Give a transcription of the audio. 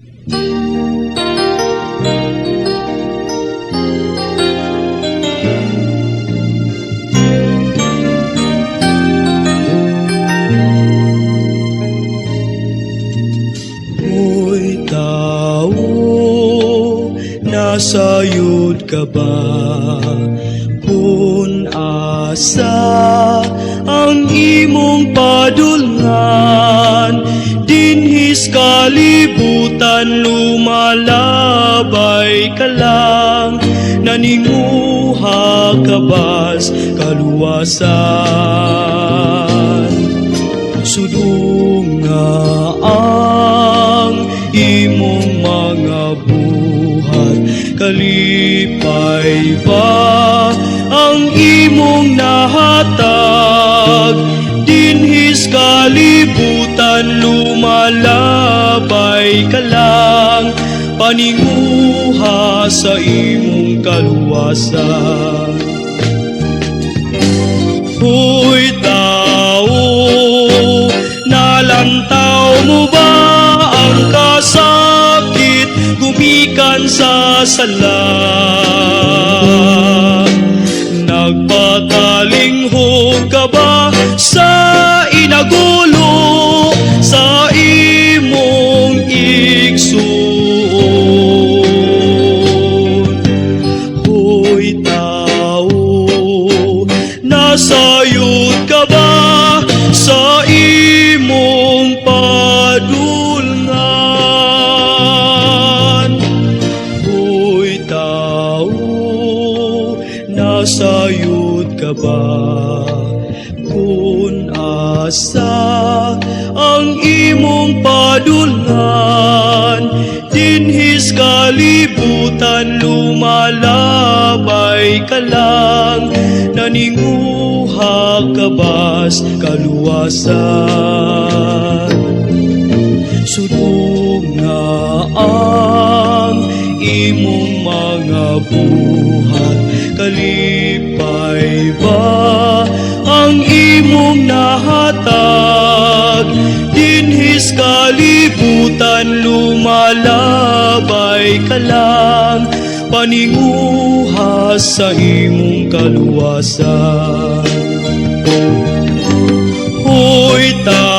Hoy tao, nasayod ka ba? Kung asa ang imong padulngan, dinhis kalibutan lumalabay ka lang, naninguha ka bas kaluwasan. Sudong nga ang imong mga buhat, kalipay ba ang imong nahatag? Dinhis kalibutan lumalabay ka lang, paninguha sa imong kaluwasan. Hoy tao, nalantaw mo ba ang kasakit gumikan sa sala? Nagpatalinghog ka ba sa inagulo sa imong igsuon? Hoy tao, nasayod ka ba sa imong padulngan? Hoy tao, nasayod ka ba? Kung asa ang imong padulngan, dinhis kalibutan lumalabay ka lang, naninguha ka bas kaluwasan. Sudong nga ang imong mga buhat, kalipay ba ang imong nahatag? Dinhis kalibutan lumalabay ka lang, paninguha sa imong kaluwasan. Hoy tao,